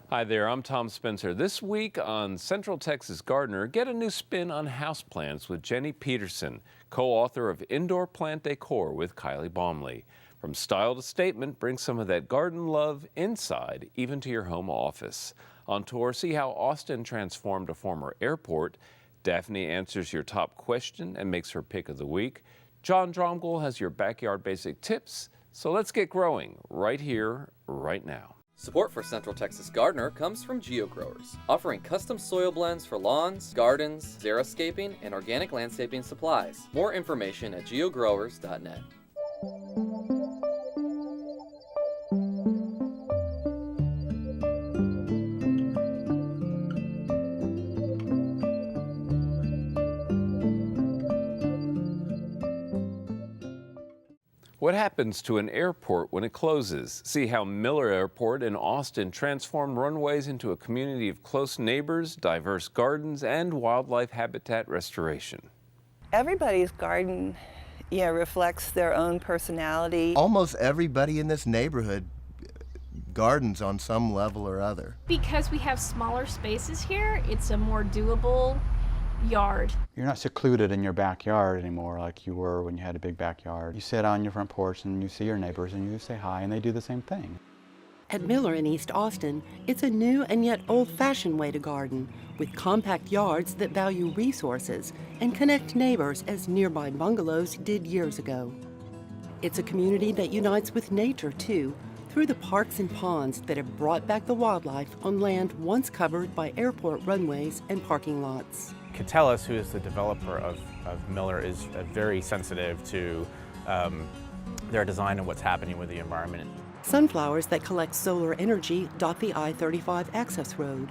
Hi there, I'm Tom Spencer. This week on Central Texas Gardener, get a new spin on houseplants with Jenny Peterson, co-author of Indoor Plant Décor with Kylee Baumle. From style to statement, bring some of that garden love inside, even to your home office. On tour, see how Austin transformed a former airport. Daphne answers your top question and makes her pick of the week. John Dromgoole has your backyard basic tips. So let's get growing right here, right now. Support for Central Texas Gardener comes from GeoGrowers, offering custom soil blends for lawns, gardens, xeriscaping, and organic landscaping supplies. More information at geogrowers.net. What happens to an airport when it closes? See how Miller Airport in Austin transformed runways into a community of close neighbors, diverse gardens, and wildlife habitat restoration. Everybody's garden, reflects their own personality. Almost everybody in this neighborhood gardens on some level or other. Because we have smaller spaces here, it's a more doable yard. You're not secluded in your backyard anymore like you were when you had a big backyard. You sit on your front porch and you see your neighbors and you say hi and they do the same thing. At Miller in East Austin, it's a new and yet old-fashioned way to garden, with compact yards that value resources and connect neighbors as nearby bungalows did years ago. It's a community that unites with nature, too, through the parks and ponds that have brought back the wildlife on land once covered by airport runways and parking lots. Kylee, who is the developer of Miller, is very sensitive to their design and what's happening with the environment. Sunflowers that collect solar energy dot the I-35 access road.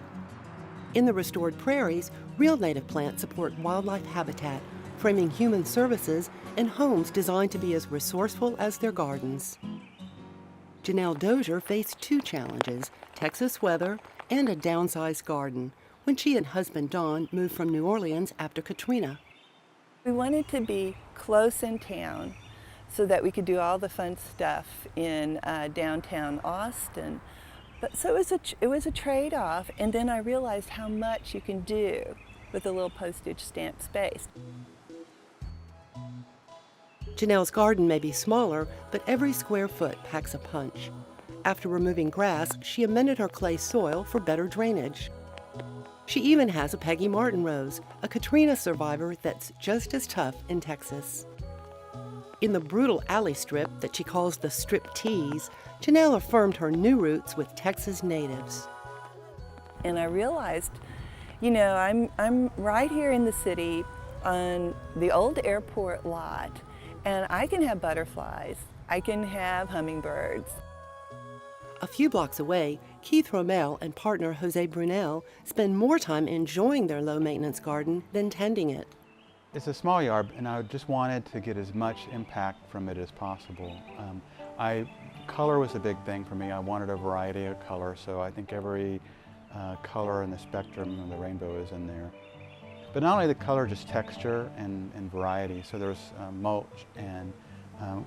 In the restored prairies, real native plants support wildlife habitat, framing human services and homes designed to be as resourceful as their gardens. Janelle Dozier faced two challenges, Texas weather and a downsized garden, when she and husband Don moved from New Orleans after Katrina. We wanted to be close in town so that we could do all the fun stuff in downtown Austin. But so it was a trade-off, and then I realized how much you can do with a little postage stamp space. Janelle's garden may be smaller, but every square foot packs a punch. After removing grass, she amended her clay soil for better drainage. She even has a Peggy Martin rose, a Katrina survivor that's just as tough in Texas. In the brutal alley strip that she calls the strip tease, Janelle affirmed her new roots with Texas natives. And I realized, I'm right here in the city on the old airport lot, and I can have butterflies, I can have hummingbirds. A few blocks away, Keith Rommel and partner Jose Brunel spend more time enjoying their low-maintenance garden than tending it. It's a small yard and I just wanted to get as much impact from it as possible. Color was a big thing for me. I wanted a variety of color, so I think every color in the spectrum of the rainbow is in there. But not only the color, just texture and variety. So there's mulch and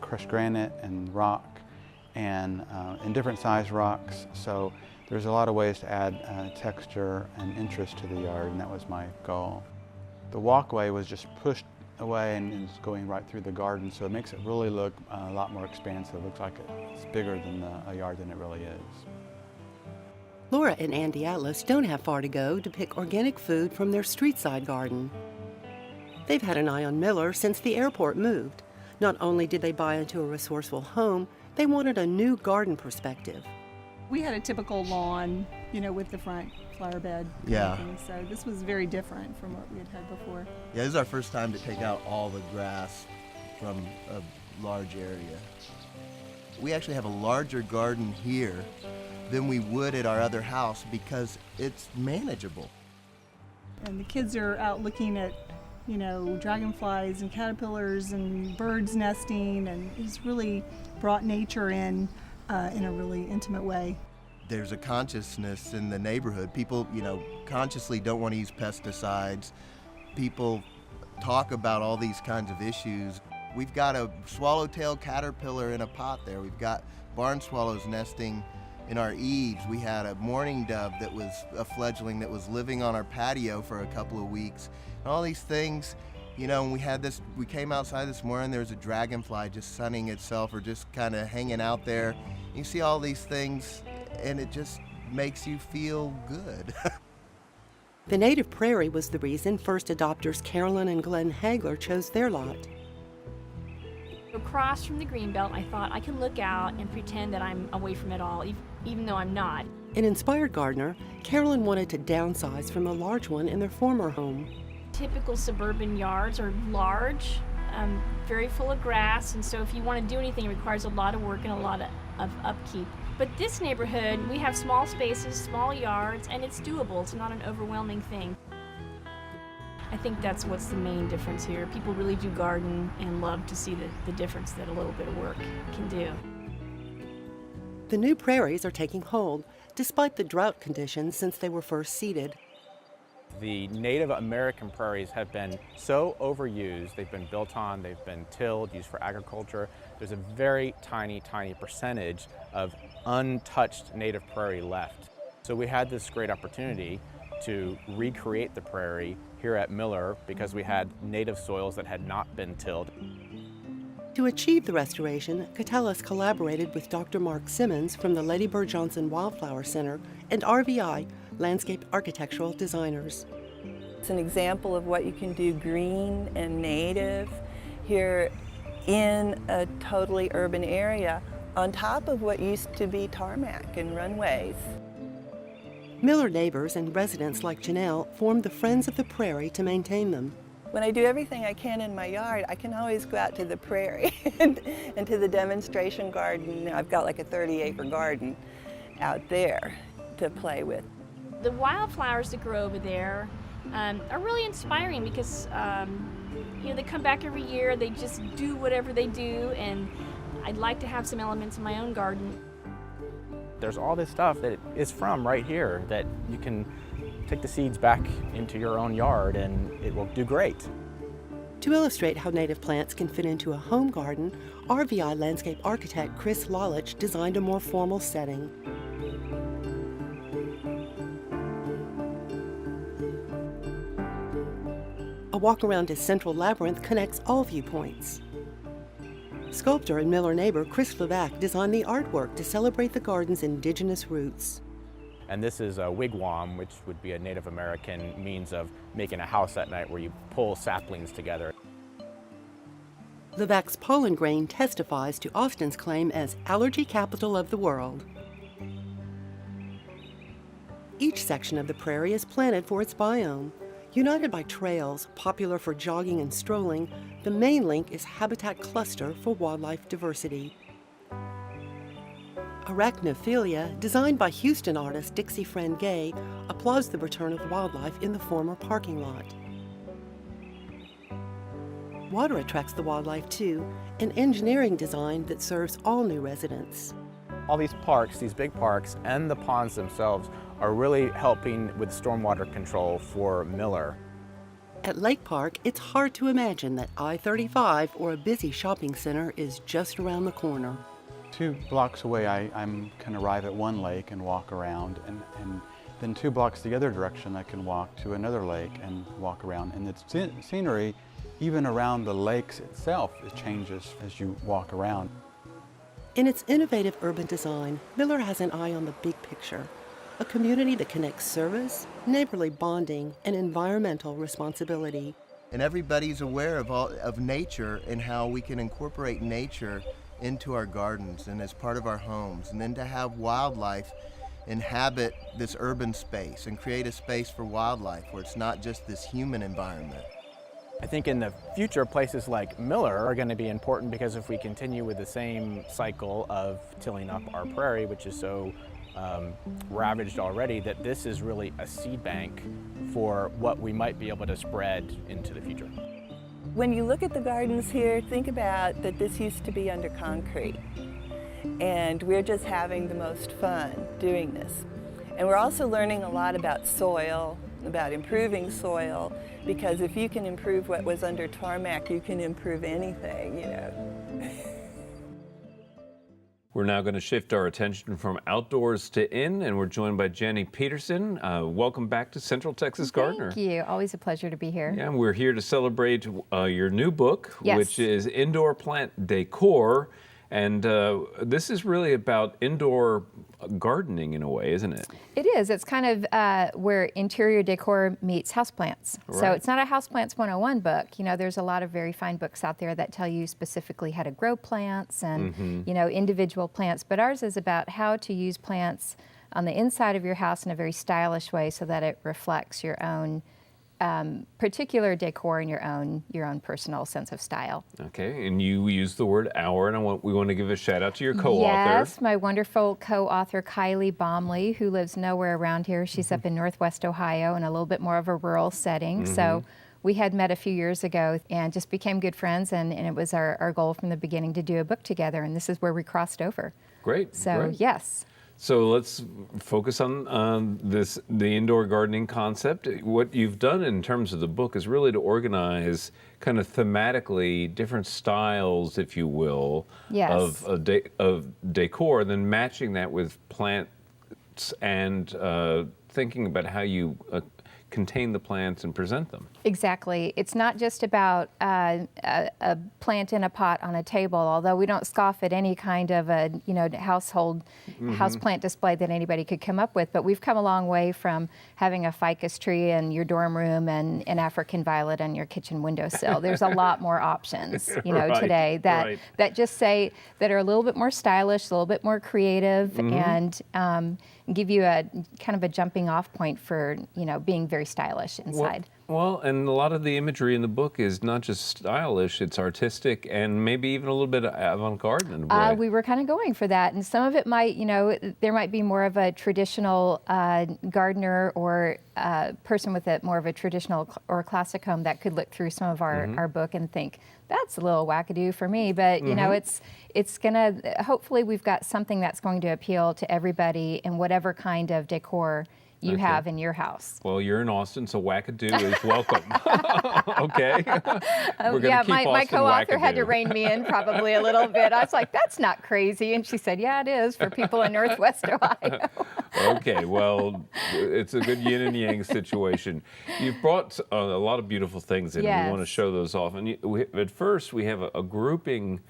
crushed granite and rock, and in different size rocks. So there's a lot of ways to add texture and interest to the yard, and that was my goal. The walkway was just pushed away and is going right through the garden, so it makes it really look a lot more expansive. It looks like it's bigger than a yard than it really is. Laura and Andy Atlas don't have far to go to pick organic food from their street-side garden. They've had an eye on Miller since the airport moved. Not only did they buy into a resourceful home, they wanted a new garden perspective. We had a typical lawn, with the front flower bed. Yeah. So this was very different from what we had had before. Yeah, this is our first time to take out all the grass from a large area. We actually have a larger garden here than we would at our other house because it's manageable. And the kids are out looking at, dragonflies and caterpillars and birds nesting, and it's really brought nature in a really intimate way. There's a consciousness in the neighborhood. People, consciously don't want to use pesticides. People talk about all these kinds of issues. We've got a swallowtail caterpillar in a pot there. We've got barn swallows nesting in our eaves. We had a mourning dove that was a fledgling that was living on our patio for a couple of weeks. And all these things, you know, and we came outside this morning, there was a dragonfly just sunning itself or just kind of hanging out there. You see all these things and it just makes you feel good. The native prairie was the reason first adopters Carolyn and Glenn Hagler chose their lot. Across from the greenbelt, I thought I can look out and pretend that I'm away from it all, even though I'm not. An inspired gardener, Carolyn wanted to downsize from a large one in their former home. Typical suburban yards are large, very full of grass, and so if you want to do anything, it requires a lot of work and a lot of upkeep. But this neighborhood, we have small spaces, small yards, and it's doable. It's not an overwhelming thing. I think that's what's the main difference here. People really do garden and love to see the difference that a little bit of work can do. The new prairies are taking hold, despite the drought conditions since they were first seeded. The Native American prairies have been so overused. They've been built on, they've been tilled, used for agriculture. There's a very tiny, tiny percentage of untouched native prairie left. So we had this great opportunity to recreate the prairie here at Miller because we had native soils that had not been tilled. To achieve the restoration, Catellus collaborated with Dr. Mark Simmons from the Lady Bird Johnson Wildflower Center and RVI, Landscape Architectural Designers. It's an example of what you can do green and native here in a totally urban area on top of what used to be tarmac and runways. Miller neighbors and residents like Janelle formed the Friends of the Prairie to maintain them. When I do everything I can in my yard, I can always go out to the prairie and to the demonstration garden. I've got like a 30-acre garden out there to play with. The wildflowers that grow over there are really inspiring because you know, they come back every year, they just do whatever they do, and I'd like to have some elements in my own garden. There's all this stuff that is from right here that you can take the seeds back into your own yard and it will do great. To illustrate how native plants can fit into a home garden, RVI landscape architect Chris Lalich designed a more formal setting. A walk around his central labyrinth connects all viewpoints. Sculptor and Miller neighbor Chris Levac designed the artwork to celebrate the garden's indigenous roots. And this is a wigwam, which would be a Native American means of making a house at night where you pull saplings together. Levac's pollen grain testifies to Austin's claim as allergy capital of the world. Each section of the prairie is planted for its biome. United by trails, popular for jogging and strolling, the main link is habitat cluster for wildlife diversity. Arachnophilia, designed by Houston artist Dixie Friend Gay, applauds the return of wildlife in the former parking lot. Water attracts the wildlife too, an engineering design that serves all new residents. All these parks, these big parks, and the ponds themselves are really helping with stormwater control for Miller. At Lake Park, it's hard to imagine that I-35 or a busy shopping center is just around the corner. 2 blocks away, I can arrive at one lake and walk around, and then 2 blocks the other direction, I can walk to another lake and walk around. And the scenery, even around the lakes itself, it changes as you walk around. In its innovative urban design, Miller has an eye on the big picture, a community that connects service, neighborly bonding, and environmental responsibility. And everybody's aware of nature and how we can incorporate nature into our gardens and as part of our homes. And then to have wildlife inhabit this urban space and create a space for wildlife where it's not just this human environment. I think in the future, places like Miller are going to be important because if we continue with the same cycle of tilling up our prairie, which is so ravaged already, that this is really a seed bank for what we might be able to spread into the future. When you look at the gardens here, think about that this used to be under concrete. And we're just having the most fun doing this. And we're also learning a lot about soil, about improving soil, because if you can improve what was under tarmac, you can improve anything, you know. We're now going to shift our attention from outdoors to in, and we're joined by Jenny Peterson. Welcome back to Central Texas Gardener. Thank you. Always a pleasure to be here. Yeah, we're here to celebrate your new book, Yes. which is Indoor Plant Décor. And this is really about indoor gardening in a way, isn't it? It is. It's kind of where interior decor meets houseplants. Right. So it's not a Houseplants 101 book. You know, there's a lot of very fine books out there that tell you specifically how to grow plants and, you know, individual plants. But ours is about how to use plants on the inside of your house in a very stylish way so that it reflects your own particular decor and your own personal sense of style. Okay, and you use the word our, and we want to give a shout out to your co-author. Yes, my wonderful co-author Kylee Baumle, who lives nowhere around here. She's up in Northwest Ohio in a little bit more of a rural setting. So we had met a few years ago and just became good friends, and it was our goal from the beginning to do a book together, and this is where we crossed over. Great. So great. yes. So let's focus on the indoor gardening concept. What you've done in terms of the book is really to organize kind of thematically different styles, if you will, Yes. of decor, then matching that with plants and thinking about how you contain the plants and present them. Exactly. It's not just about a plant in a pot on a table, although we don't scoff at any kind of a household houseplant display that anybody could come up with. But we've come a long way from having a ficus tree in your dorm room and an African violet on your kitchen windowsill. There's a lot more options, Right, today that just say that are a little bit more stylish, a little bit more creative, and give you a kind of a jumping off point for being very stylish inside. Well, and a lot of the imagery in the book is not just stylish, it's artistic and maybe even a little bit avant-garde in a way. We were kind of going for that, and some of it might, there might be more of a traditional gardener or person with more of a traditional or classic home that could look through some of our book and think, that's a little wackadoo for me, but it's gonna, hopefully we've got something that's going to appeal to everybody in whatever kind of decor you have in your house. Well, you're in Austin, so wackadoo is welcome. Okay? We're gonna keep my Austin co-author had to wackadoo. rein me in probably a little bit. I was like, that's not crazy. And she said, yeah, it is for people in Northwest Ohio. Okay, well, it's a good yin and yang situation. You've brought a lot of beautiful things in, and we want to Yes. show those off. And at first, we have a grouping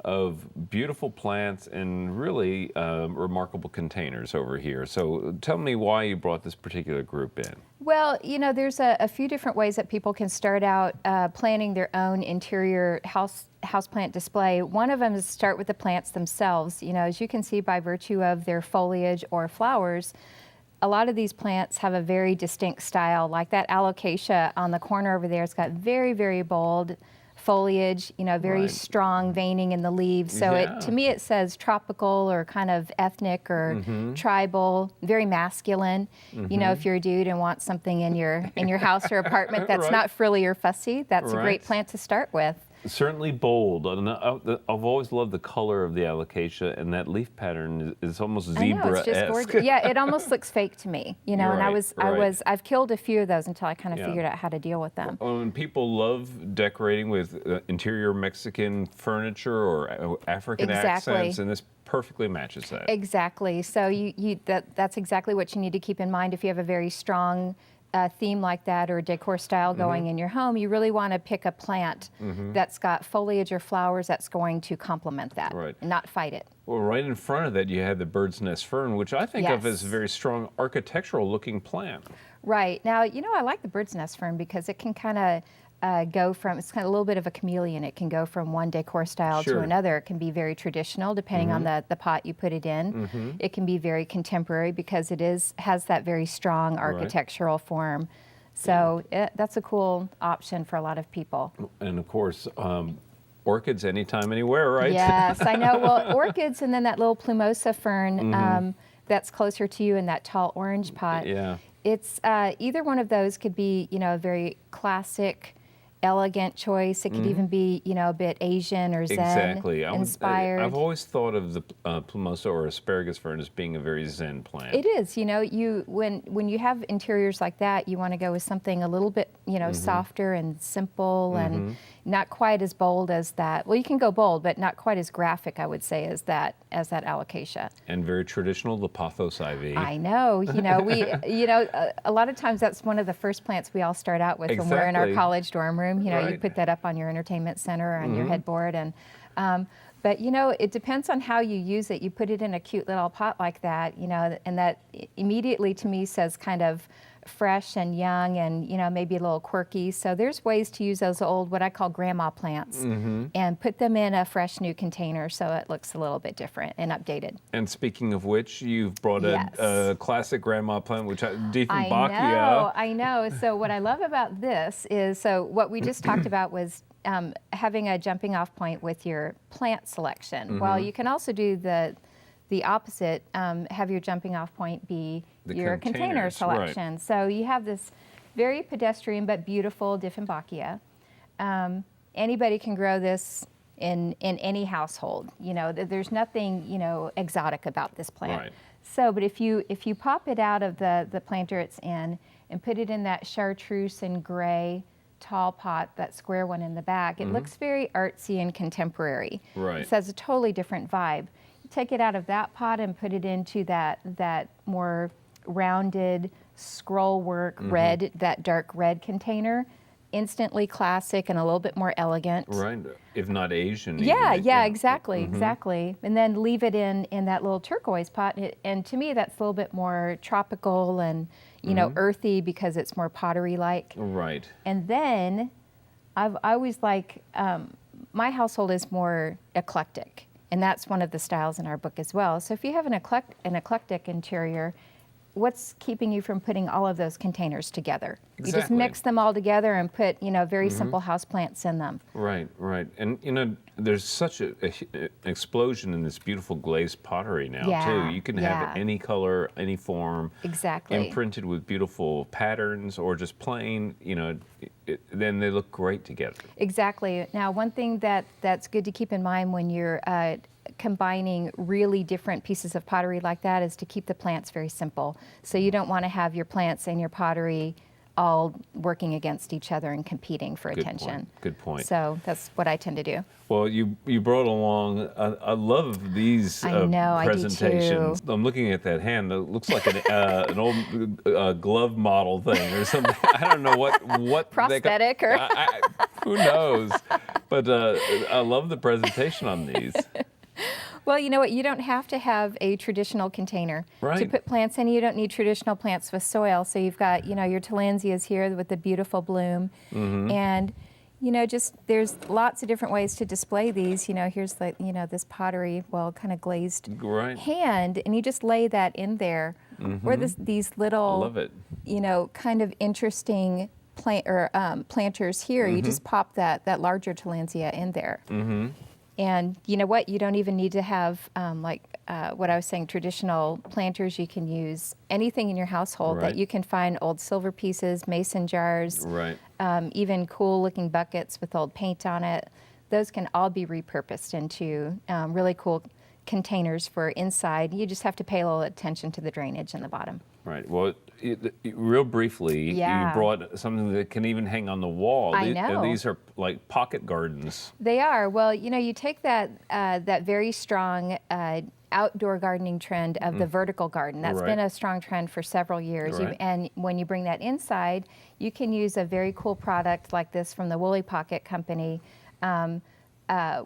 of beautiful plants and really remarkable containers over here. So tell me why you brought this particular group in. Well, there's a few different ways that people can start out planning their own interior houseplant display. One of them is start with the plants themselves. As you can see by virtue of their foliage or flowers, a lot of these plants have a very distinct style. Like that alocasia on the corner over there, it's got very, very bold foliage, very Right. strong veining in the leaves. So Yeah. to me it says tropical or kind of ethnic or tribal, very masculine. If you're a dude and want something in your house or apartment that's Right. not frilly or fussy, that's a Right. great plant to start with. Certainly bold. And I've always loved the color of the alocasia, and that leaf pattern is almost I know, it's just zebra-esque. gorgeous. Yeah, it almost looks fake to me, and Right. I've killed a few of those until I kind of Yeah. figured out how to deal with them. And people love decorating with interior Mexican furniture or African Exactly. accents, and this perfectly matches that. Exactly. So that's exactly what you need to keep in mind if you have a very strong theme like that or decor style going in your home. You really want to pick a plant that's got foliage or flowers that's going to complement that Right. and not fight it. Well, right in front of that, you have the bird's nest fern, which I think of Yes. as a very strong architectural looking plant. Right. Now, I like the bird's nest fern because it can kind of go from, it's kind of a little bit of a chameleon. It can go from one decor style Sure. to another. It can be very traditional depending on the pot you put it in. It can be very contemporary because it has that very strong architectural form. So that's a cool option for a lot of people. And of course, orchids anytime, anywhere, right? Yes, I know. Well, orchids and then that little plumosa fern that's closer to you in that tall orange pot. Yeah. It's either one of those could be, a very classic, elegant choice. It could even be, a bit Asian or Zen Exactly. inspired. I've always thought of the plumosa or asparagus fern as being a very Zen plant. It is, when you have interiors like that, you want to go with something a little bit, softer and simple and, not quite as bold as that. Well, you can go bold, but not quite as graphic, I would say, as that alocasia. And very traditional, the pothos ivy. I know. A lot of times that's one of the first plants we all start out with when we're in our college dorm room. You put that up on your entertainment center or on your headboard, and but it depends on how you use it. You put it in a cute little pot like that, and that immediately to me says kind of fresh and young and maybe a little quirky. So there's ways to use those old, what I call grandma plants, and put them in a fresh new container so it looks a little bit different and updated. And speaking of which, you've brought a classic grandma plant, which Dieffenbachia. I know. So what I love about this is, so what we just talked about was having a jumping off point with your plant selection. Well, you can also do the opposite, have your jumping off point be your container selection. Right. So you have this very pedestrian but beautiful Dieffenbachia. Anybody can grow this in any household. There's nothing exotic about this plant. Right. So, but if you pop it out of the planter it's in and put it in that chartreuse and gray tall pot, that square one in the back, it looks very artsy and contemporary. Right. It has a totally different vibe. Take it out of that pot and put it into that more rounded scroll work red, that dark red container. Instantly classic and a little bit more elegant. Right, if not Asian. Yeah, exactly. And then leave it in that little turquoise pot. And to me, that's a little bit more tropical and earthy because it's more pottery-like. Right. And then I always like, my household is more eclectic. And that's one of the styles in our book as well. So if you have an eclectic interior, what's keeping you from putting all of those containers together? Exactly. You just mix them all together and put, very simple houseplants in them. Right. And, there's such an explosion in this beautiful glazed pottery now, too. You can have any color, any form. Exactly. Imprinted with beautiful patterns or just plain, then they look great together. Exactly. Now, one thing that's good to keep in mind when you're combining really different pieces of pottery like that is to keep the plants very simple. So you don't want to have your plants and your pottery all working against each other and competing for attention. Good point. So that's what I tend to do. Well, you brought along, I love these presentations. I'm looking at that hand. It looks like an old glove model thing or something. I don't know what prosthetic or who knows. But I love the presentation on these. Well, you know what? You don't have to have a traditional container to put plants in. You don't need traditional plants with soil. So you've got, your tillandsias here with the beautiful bloom. And, there's lots of different ways to display these. Here's this pottery, kind of glazed hand. And you just lay that in there. Or these little, I love it. Kind of interesting planters here. You just pop that larger tillandsia in there. And you know what? You don't even need to have, what I was saying, traditional planters. You can use anything in your household that you can find old silver pieces, mason jars, even cool-looking buckets with old paint on it. Those can all be repurposed into really cool containers for inside. You just have to pay a little attention to the drainage in the bottom. Right. Well, real briefly, you brought something that can even hang on the wall. I know. These are like pocket gardens. They are. Well, you take that very strong outdoor gardening trend of the vertical garden. That's been a strong trend for several years. And when you bring that inside, you can use a very cool product like this from the Woolly Pocket Company.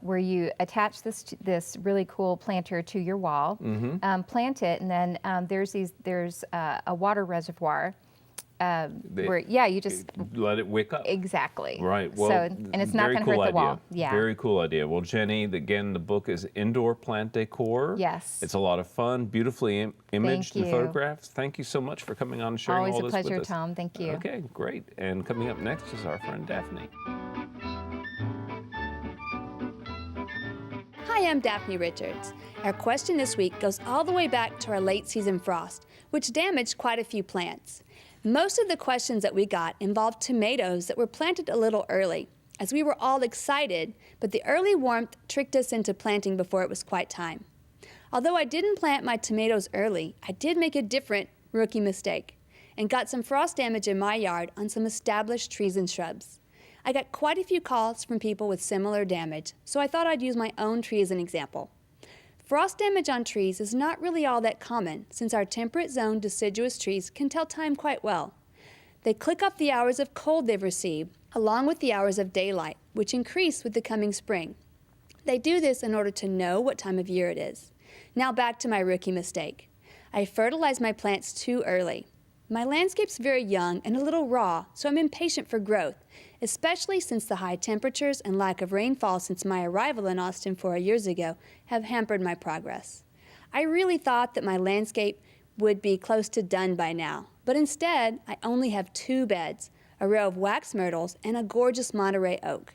Where you attach this really cool planter to your wall, plant it, and then there's a water reservoir where you just let it wick up. Exactly. Right. Well, and it's not going to hurt the wall. Yeah. Very cool idea. Well, Jenny, again, the book is Indoor Plant Décor. Yes. It's a lot of fun, beautifully imaged and photographs. Thank you so much for coming on and sharing all this with us. Always a pleasure, Tom. Thank you. Okay, great. And coming up next is our friend Daphne. Hi, I'm Daphne Richards. Our question this week goes all the way back to our late season frost, which damaged quite a few plants. Most of the questions that we got involved tomatoes that were planted a little early, as we were all excited, but the early warmth tricked us into planting before it was quite time. Although I didn't plant my tomatoes early, I did make a different rookie mistake and got some frost damage in my yard on some established trees and shrubs. I got quite a few calls from people with similar damage, so I thought I'd use my own tree as an example. Frost damage on trees is not really all that common, since our temperate zone deciduous trees can tell time quite well. They click off the hours of cold they've received, along with the hours of daylight, which increase with the coming spring. They do this in order to know what time of year it is. Now back to my rookie mistake. I fertilized my plants too early. My landscape's very young and a little raw, so I'm impatient for growth, especially since the high temperatures and lack of rainfall since my arrival in Austin 4 years ago have hampered my progress. I really thought that my landscape would be close to done by now, but instead I only have 2 beds, a row of wax myrtles and a gorgeous Monterrey oak.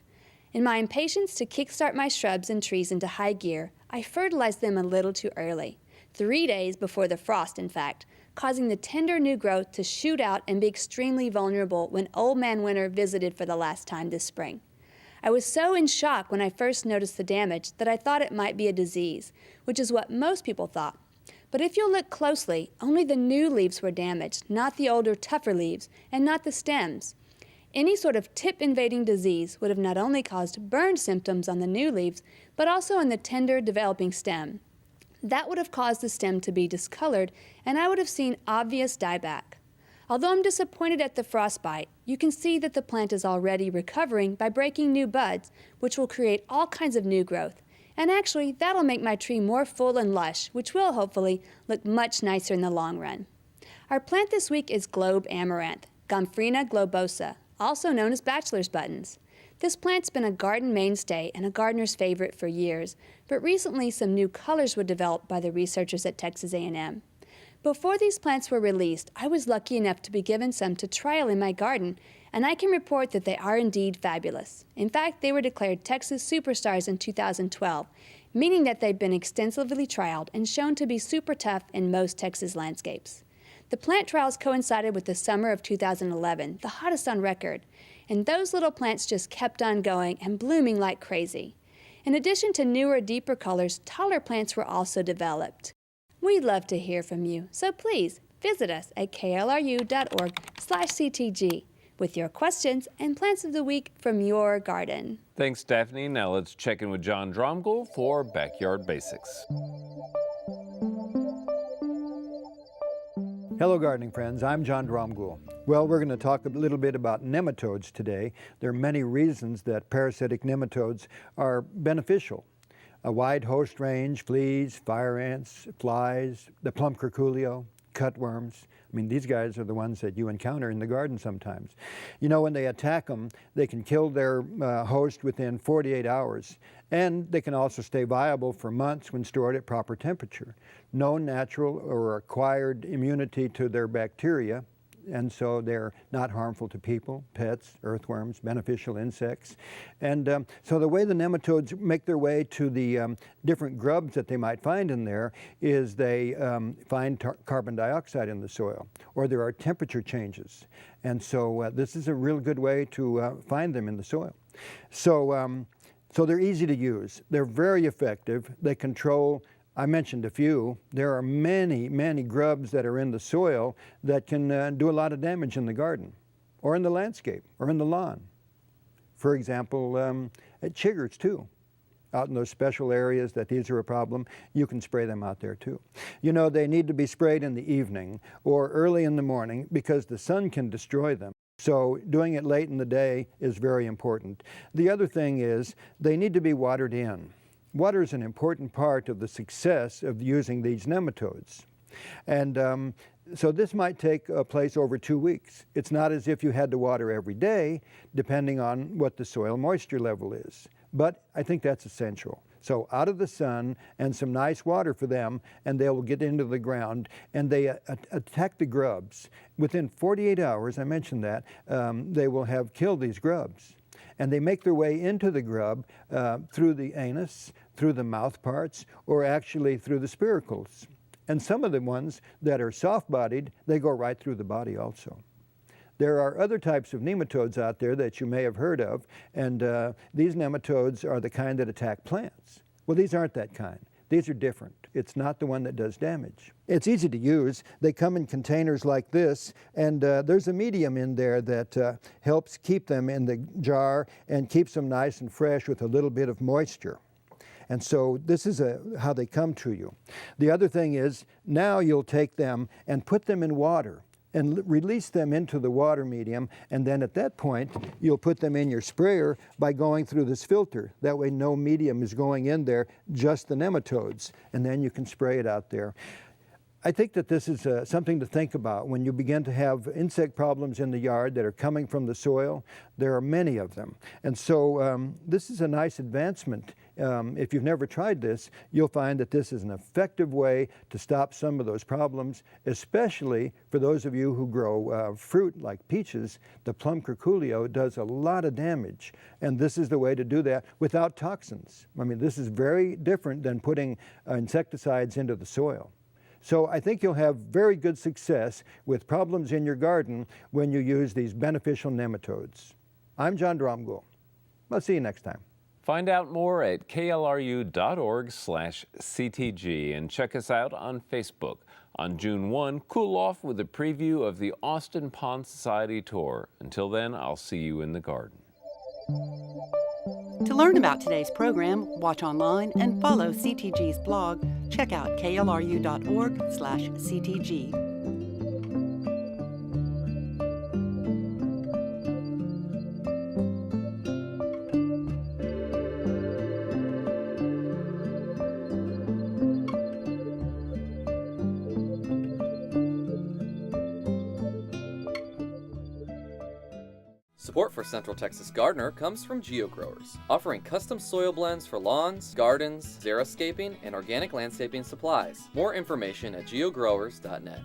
In my impatience to kickstart my shrubs and trees into high gear, I fertilized them a little too early, 3 days before the frost in fact, causing the tender new growth to shoot out and be extremely vulnerable when Old Man Winter visited for the last time this spring. I was so in shock when I first noticed the damage that I thought it might be a disease, which is what most people thought. But if you'll look closely, only the new leaves were damaged, not the older, tougher leaves, and not the stems. Any sort of tip-invading disease would have not only caused burn symptoms on the new leaves, but also on the tender, developing stem. That would have caused the stem to be discolored, and I would have seen obvious dieback. Although I'm disappointed at the frostbite, you can see that the plant is already recovering by breaking new buds, which will create all kinds of new growth. And actually, that'll make my tree more full and lush, which will, hopefully, look much nicer in the long run. Our plant this week is globe amaranth, Gomphrena globosa, also known as bachelor's buttons. This plant's been a garden mainstay and a gardener's favorite for years, but recently some new colors were developed by the researchers at Texas A&M. Before these plants were released, I was lucky enough to be given some to trial in my garden, and I can report that they are indeed fabulous. In fact, they were declared Texas Superstars in 2012, meaning that they've been extensively trialed and shown to be super tough in most Texas landscapes. The plant trials coincided with the summer of 2011, the hottest on record, and those little plants just kept on going and blooming like crazy. In addition to newer, deeper colors, taller plants were also developed. We'd love to hear from you, so please visit us at klru.org/CTG with your questions and plants of the week from your garden. Thanks, Daphne. Now let's check in with John Dromgoole for Backyard Basics. Hello gardening friends, I'm John Dromgoole. Well, we're going to talk a little bit about nematodes today. There are many reasons that parasitic nematodes are beneficial. A wide host range, fleas, fire ants, flies, the plum curculio, cutworms. I mean, these guys are the ones that you encounter in the garden sometimes. You know, when they attack them, they can kill their host within 48 hours. And they can also stay viable for months when stored at proper temperature. No natural or acquired immunity to their bacteria, and so they're not harmful to people, pets, earthworms, beneficial insects. And so the way the nematodes make their way to the different grubs that they might find in there is they find carbon dioxide in the soil, or there are temperature changes. And so this is a real good way to find them in the soil. So they're easy to use. They're very effective. They control, I mentioned a few. There are many, many grubs that are in the soil that can do a lot of damage in the garden, or in the landscape, or in the lawn. For example, at chiggers too. Out in those special areas that these are a problem, you can spray them out there too. You know, they need to be sprayed in the evening or early in the morning because the sun can destroy them. So doing it late in the day is very important. The other thing is they need to be watered in. Water is an important part of the success of using these nematodes. And so this might take place over 2 weeks. It's not as if you had to water every day, depending on what the soil moisture level is. But I think that's essential. So out of the sun and some nice water for them, and they will get into the ground, and they attack the grubs. Within 48 hours, I mentioned that, they will have killed these grubs. And they make their way into the grub through the anus, through the mouth parts, or actually through the spiracles. And some of the ones that are soft-bodied, they go right through the body also. There are other types of nematodes out there that you may have heard of, and these nematodes are the kind that attack plants. Well, these aren't that kind. These are different. It's not the one that does damage. It's easy to use. They come in containers like this, and there's a medium in there that helps keep them in the jar and keeps them nice and fresh with a little bit of moisture. And so this is how they come to you. The other thing is, now you'll take them and put them in water and release them into the water medium, and then at that point you'll put them in your sprayer by going through this filter. That way no medium is going in there, just the nematodes, and then you can spray it out there. I think that this is something to think about when you begin to have insect problems in the yard that are coming from the soil. There are many of them. And so this is a nice advancement. If you've never tried this, you'll find that this is an effective way to stop some of those problems, especially for those of you who grow fruit like peaches. The plum curculio does a lot of damage, and this is the way to do that without toxins. I mean, this is very different than putting insecticides into the soil. So I think you'll have very good success with problems in your garden when you use these beneficial nematodes. I'm John Dromgoole. I'll see you next time. Find out more at klru.org/CTG and check us out on Facebook. On June 1, cool off with a preview of the Austin Pond Society tour. Until then, I'll see you in the garden. To learn about today's program, watch online and follow CTG's blog. Check out klru.org/CTG. Support for Central Texas Gardener comes from GeoGrowers, offering custom soil blends for lawns, gardens, xeriscaping, and organic landscaping supplies. More information at geogrowers.net.